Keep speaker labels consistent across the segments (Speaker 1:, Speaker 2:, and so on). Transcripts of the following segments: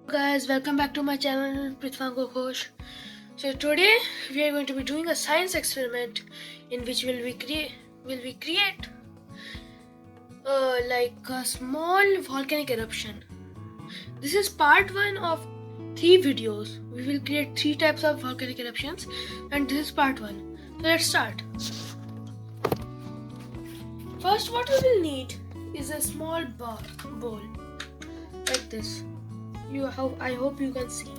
Speaker 1: Guys, welcome back to my channel Prithwanko Ghosh. So today we are going to be doing a science experiment in which will we create like a small volcanic eruption. This is part 1 of 3 videos. We will create 3 types of volcanic eruptions and this is part 1. So let's start. First, what we will need is a small bowl like this. I hope you can see.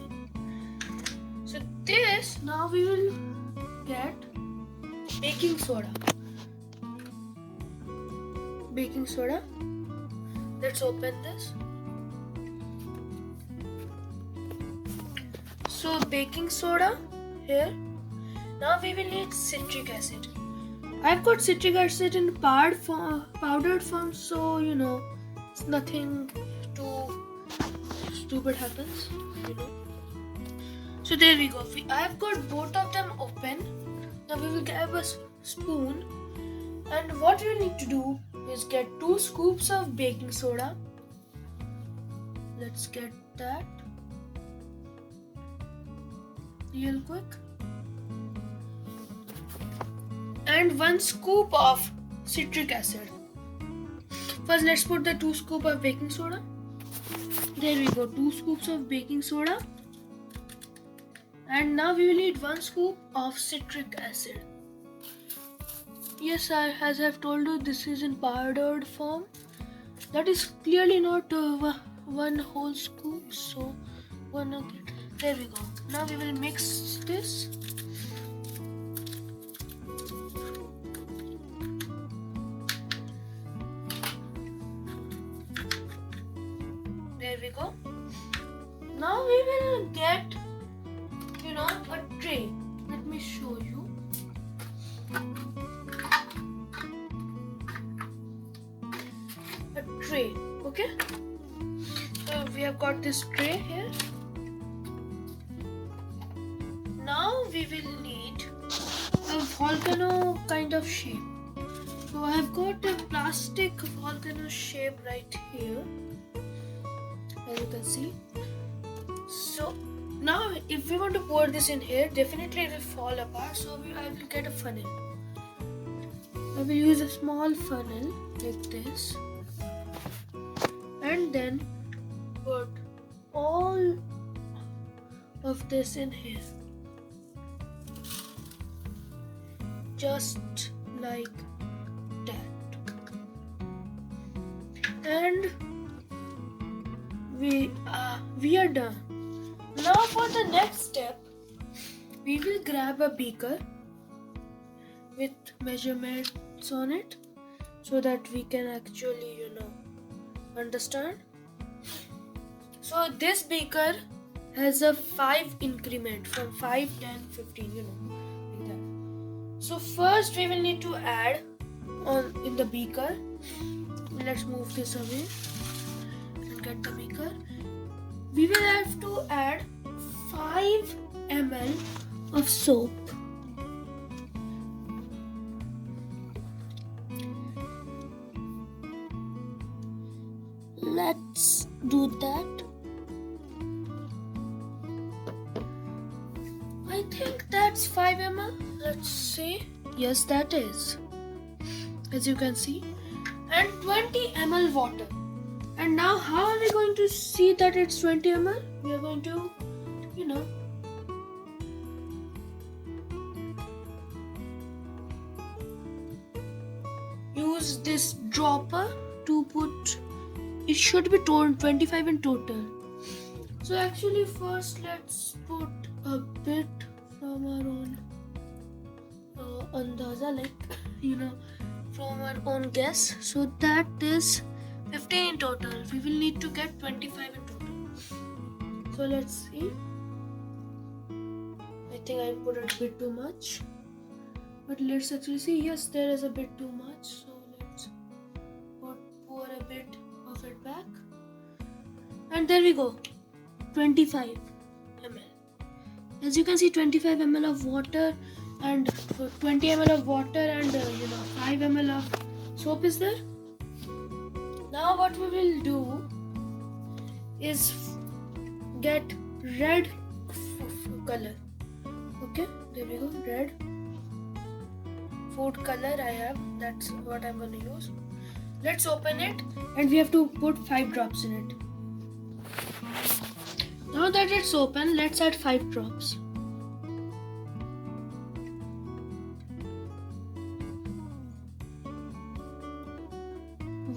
Speaker 1: So this, now we will get baking soda. Let's open this. So baking soda here. Now we will need citric acid. I've got citric acid in powdered form, so it's nothing too stupid happens. So there we go. I've got both of them open. Now we will grab a spoon, and what we need to do is get 2 scoops of baking soda. Let's get that real quick. And 1 scoop of citric acid. First, let's put the 2 scoops of baking soda. There we go, 2 scoops of baking soda. And now we will need 1 scoop of citric acid. Yes, as I've told you, this is in powdered form. That is clearly not 1 whole scoop, so 1 again. There we go. Now we will mix this. There we go. Now we will get a tray. Let me show you. A tray, okay? So we have got this tray here. Now we will need a volcano kind of shape. So I have got a plastic volcano shape right here, as you can see. So now if we want to pour this in here, definitely it will fall apart, so I will get a funnel. I will use a small funnel like this and then put all of this in here, just like that. And we are done. Now for the next step, we will grab a beaker with measurements on it so that we can actually understand. So this beaker has a 5 increment from 5, 10, 15, like that. So first we will need to add in the beaker. Let's move this away and get the beaker. We will have to add 5 ml of soap. Let's do that. I think that's 5 ml. Let's see. Yes, that is. As you can see. And 20 ml water. And now how are we going to see that it's 20 ml? We are going to, use this dropper to put, it should be 25 in total. So actually first let's put a bit from our own andaza, from our own guess. So that is 15 in total. We will need to get 25 in total. So let's see. I think I put a bit too much. But let's actually see. Yes, there is a bit too much. So let's pour a bit of it back. And there we go. 25 ml. As you can see, 25 ml of water and 20 ml of water and 5 ml of soap is there. Now what we will do is get red color. Okay, there we go, red food color I have. That's what I'm going to use. Let's open it, and we have to put 5 drops in it. Now that it's open, let's add 5 drops.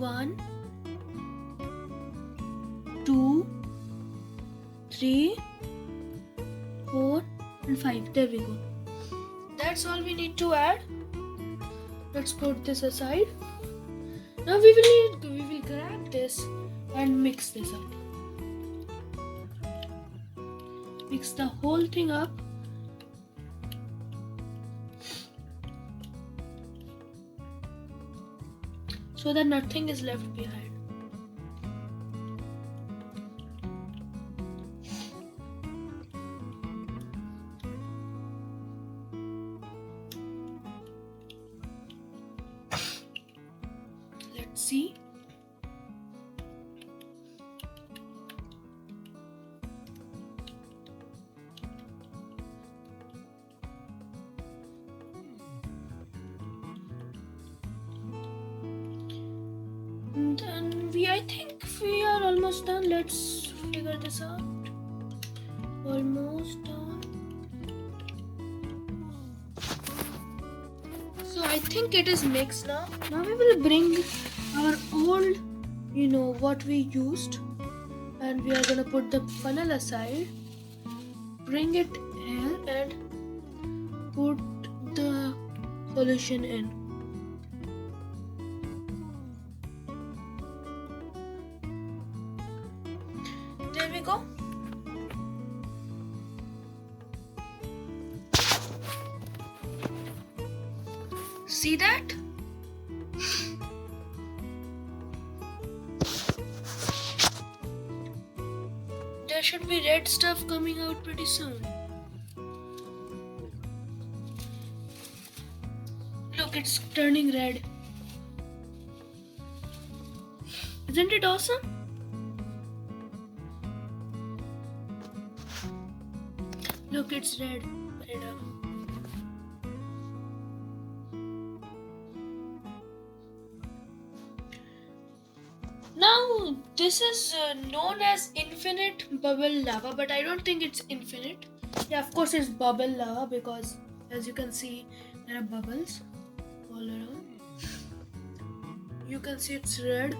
Speaker 1: 1, 2, 3, 4 and 5. There we go. That's all we need to add. Let's put this aside. Now we will grab this and mix this up. Mix the whole thing up. So that nothing is left behind. Let's see. I think we are almost done. Let's figure this out. Almost done. So I think it is mixed now. Now we will bring our old, what we used, and we are gonna put the funnel aside. Bring it here and put the solution in. There we go. See that? There should be red stuff coming out pretty soon. Look, it's turning red. Isn't it awesome? Look, it's red. Now, this is known as infinite bubble lava, but I don't think it's infinite. Yeah, of course it's bubble lava because, as you can see, there are bubbles all around. You can see it's red.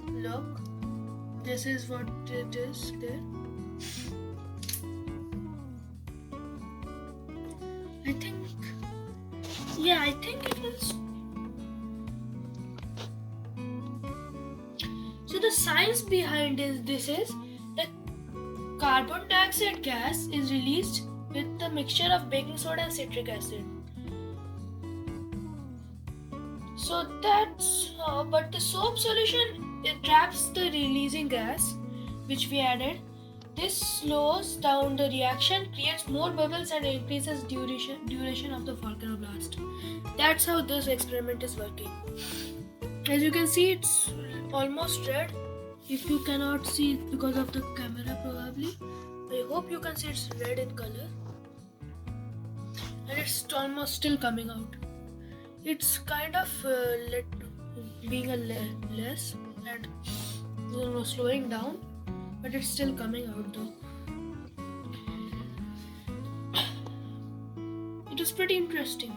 Speaker 1: Look. This is what it is there. I think it is. So the science behind this is that carbon dioxide gas is released with the mixture of baking soda and citric acid. So that's but the soap solution, it traps the releasing gas which we added. This slows down the reaction, creates more bubbles and increases duration of the volcano blast. That's how this experiment is working. As you can see, it's almost red. If you cannot see it because of the camera probably, I hope you can see it's red in color. And it's almost still coming out. It's kind of being a less and slowing down, but it's still coming out though. It is pretty interesting.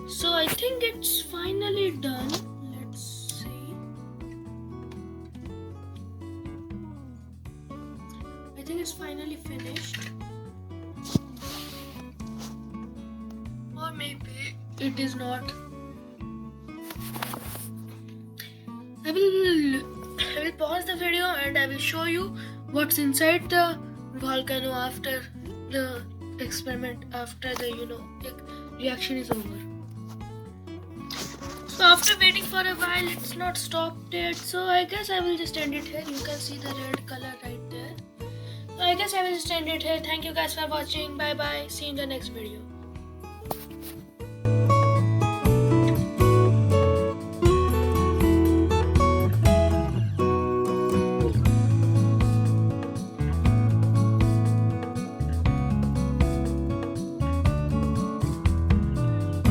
Speaker 1: So I think it's finally done. Let's see. I think it's finally finished. Or maybe it is not. I will pause the video and I will show you what's inside the volcano after the experiment after the reaction is over. So after waiting for a while, it's not stopped yet. So I guess I will just end it here. You can see the red color right there. So I guess I will just end it here. Thank you guys for watching. Bye bye. See you in the next video.